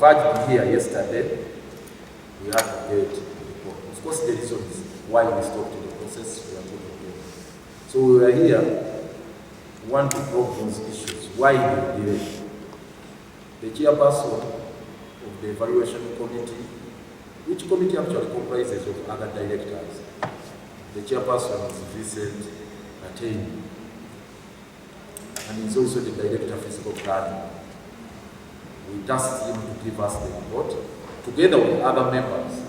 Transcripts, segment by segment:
converged here yesterday, we had to get the report. Of course, the reason is why we stopped the process. We are talking here. So we are here, we want to probe those issues. Why the delay? The chairperson of the evaluation committee, which committee actually comprises of other directors. The chairperson is Vincent Attain, and he's also the director of physical planning. We tasked him to give us the report, together with other members.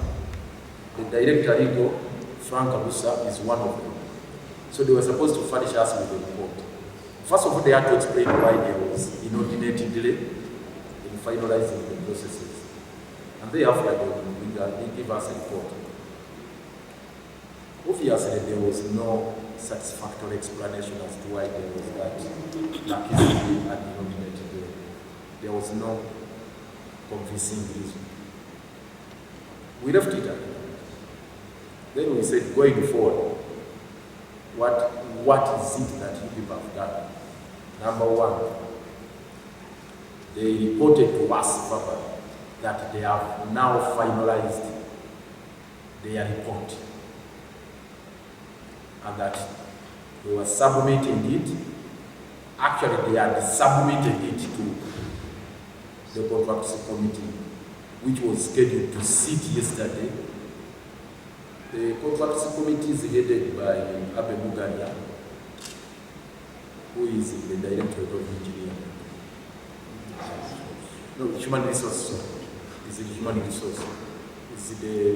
The director, Rigo, Frank Abusa, is one of them. So they were supposed to furnish us with the report. First of all, they had to explain why there was inordinate delay in finalizing the processes. And thereafter, they give us a report. Obviously, there was no satisfactory explanation as to why there was that lackadaisicality and inordinate delay. There was no convincing reason. We left it at that. Then we said, going forward, what is it that you people have done? Number one, they reported to us verbally that they have now finalized their report and that they were submitting it. Actually, they had submitted it to the contracts committee, which was scheduled to sit yesterday. The contracts committee is headed by Abe Muganya, who is the director of engineering. No, human resources. Is it human resources? Is the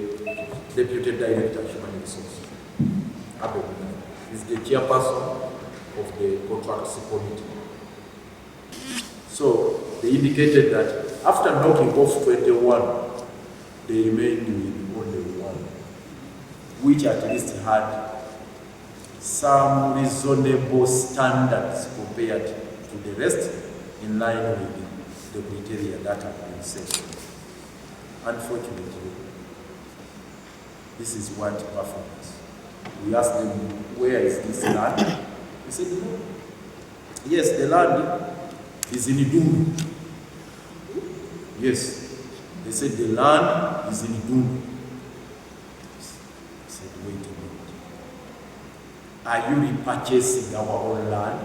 deputy director of human resources? Abe Muganya is the chairperson of the contracts committee. So they indicated that after knocking off 21, they remained with only one, which at least had some reasonable standards compared to the rest, in line with the criteria that have been set. Unfortunately, this is what baffled us. We asked them, where is this land? They said, no. Yes, the land is in Idungu. Yes, they said the land is in Idungu. I said, wait a minute. Are you repurchasing our own land,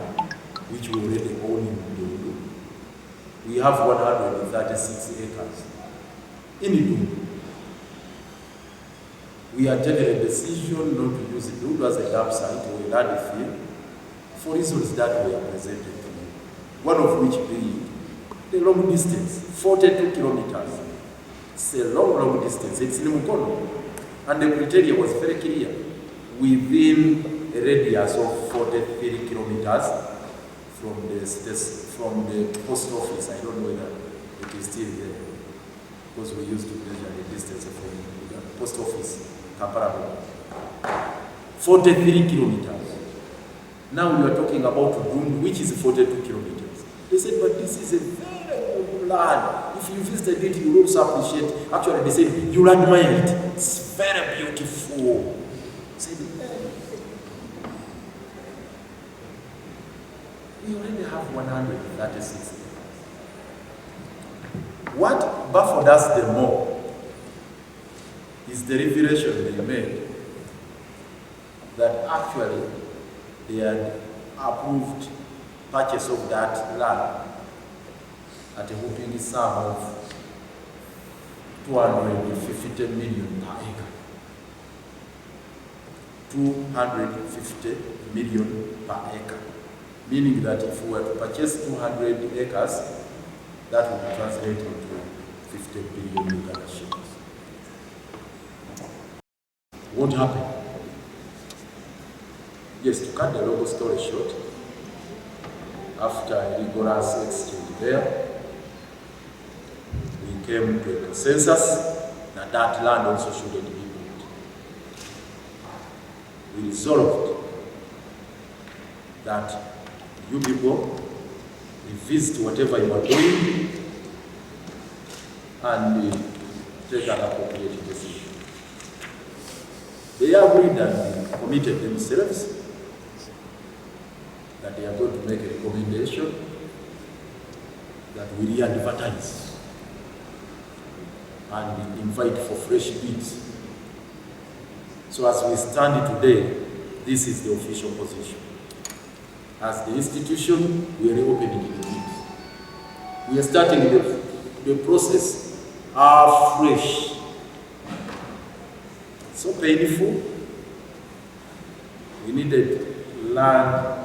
which we already own in Idungu? We have 136 acres in Idungu. We are taking a decision not to use Idungu as a dump site or a landfill for reasons that were presented to me. One of which being the long distance, 42 kilometers. It's a long distance. It's in Mukono. And the criteria was very clear. Within a radius of 43 kilometers from the post office. I don't know whether it is still there, because we used to measure the distance from the post office, Kampala. 43 kilometers. Now we are talking about Dum, which is 42 kilometers. They said, but this is a very good land. If you visited it, you will also appreciate. Actually, they said, you'll admire it. It's very beautiful. I said, we already have 136. What baffled us the more is the revelation they made that actually they had approved purchase of that land at a whopping sum of 250 million per acre. 250 million per acre. Meaning that if we were to purchase 200 acres, that would translate into 50 billion Uganda shillings. What happened? Yes, to cut the long story short, after a rigorous exchange there, we came to a consensus that that land also shouldn't be built. We resolved that you people revisit whatever you are doing and take an appropriate decision. They agreed and they committed themselves that they are going to make a recommendation that we re-advertise and invite for fresh bids. So as we stand today, this is the official position. As the institution, we are reopening the bids. We are starting the process afresh. So painful. We needed land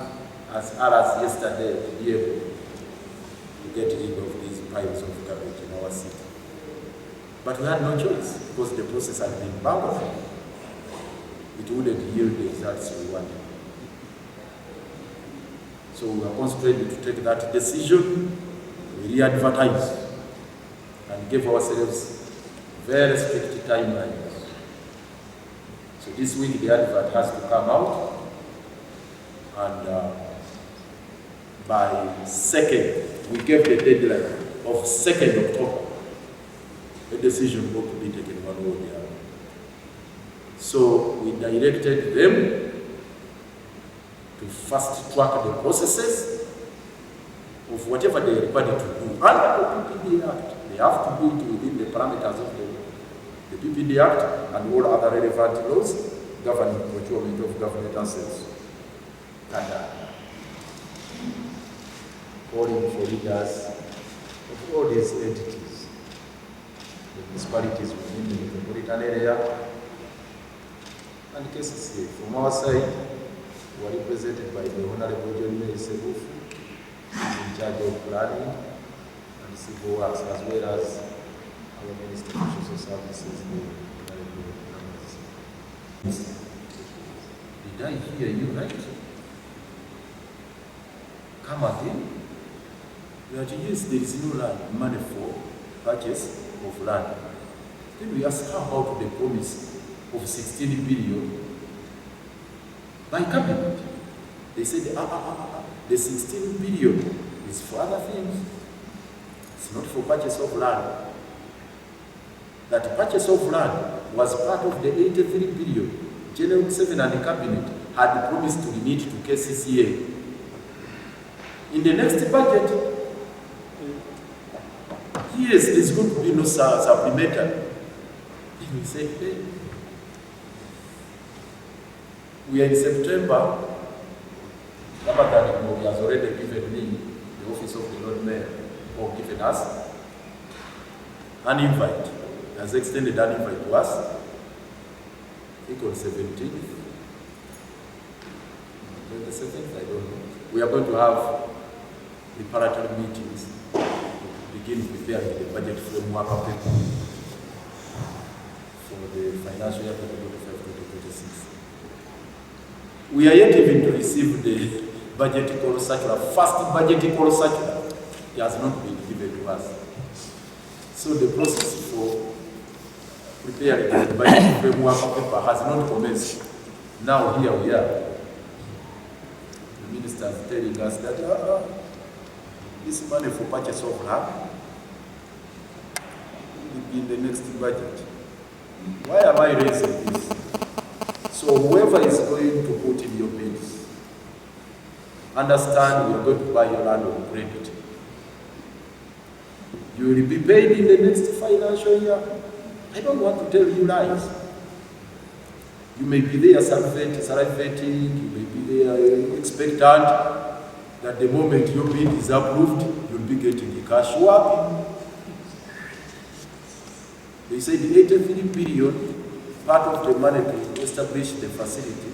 as early as yesterday to be able to get rid of these piles of garbage in our city. But we had no choice because the process had been banned. It wouldn't yield the results we wanted. So we are constrained to take that decision. We re-advertise and give ourselves very strict timelines. So this week the advert has to come out, and by 2nd, we gave the deadline of 2nd October. A decision ought to be taken one way or the other. So we directed them to fast track the processes of whatever they are required to do. Under the PPD Act, they have to do it within the parameters of the PPD Act and all other relevant laws governing procurement of government assets. And calling for leaders of all these entities, the municipalities within the metropolitan area, and KCCA. From our side, we are represented by the Honorable John Sebufu, in charge of planning and civil works, as well as our Minister of Social Services, the Honorable Members. Did I hear you right? Come again? That yes, there is no land, money for purchase of land. Then we ask, how about the promise of 16 billion by cabinet? They said, the 16 billion is for other things. It's not for purchase of land. That purchase of land was part of the 83 billion General 7 and the cabinet had promised to remit to KCCA. In the next budget, yes, there's going to be no supplementary. Then we say, hey, we are in September. Ramadhan has already given me, the office of the Lord Mayor, or given us an invite. He has extended an invite to us. I think on 17th, 27th, I don't know. We are going to have preparatory meetings to begin preparing the budget framework paper for the financial year 2025-2026. We are yet even to receive the budget call circular. First budget call circular, it has not been given to us. So the process for preparing the budget framework paper has not commenced. Now here we are. The minister is telling us that this money for purchase of land will be in the next budget. Why am I raising this? So whoever is going to put in your bids, understand you are going to buy your land on credit. You will be paid in the next financial year. I don't want to tell you lies. You may be there salivating, you may be there expectant that the moment your bid is approved, you'll be getting the cash. Wapi? They said 83 billion, part of the money to establish the facility,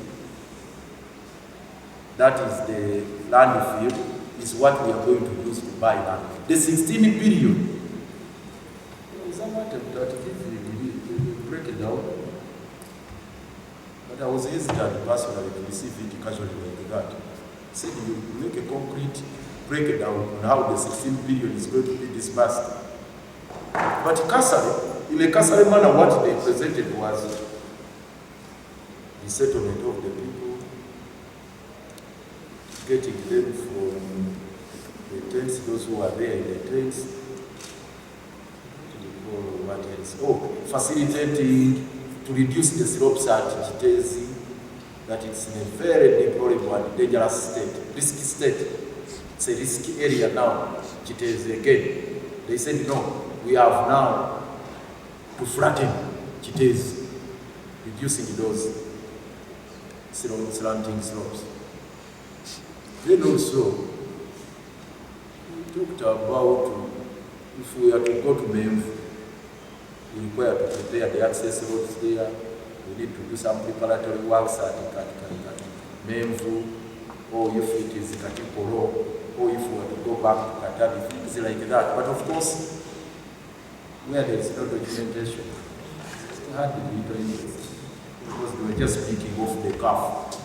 that is the landfill, is what we are going to use to buy land. The 16 billion, is a matter that if we break it down, but I was hesitant personally to receive it casually like that. Said you make a concrete breakdown on how the 16 billion is going to be disbursed. But Kasari, in a Kasari manner, what they presented was the settlement of the people, getting them from the tents, those who are there in the tents, what else? Oh, facilitating to reduce the slopes at Kitezi, that it's in a very deplorable and dangerous state, risky state. It's a risky area now, Kitezi again. They said, no, we have now to flatten Kitezi, reducing those slanting slopes. Then also, we talked about if we are to go to Memvu, we require to prepare the access roads there. We need to do some preparatory works at Memvu, or if it is Katikoro, or if we are to go back to Katabi, things like that. But of course, where there is no documentation, it's hard to be interest because they were just speaking off the cuff.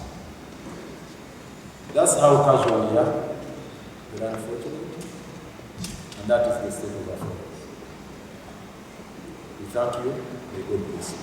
That's how casual we are, but unfortunately, and that is the state of affairs. We thank you. May God bless you.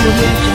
Audio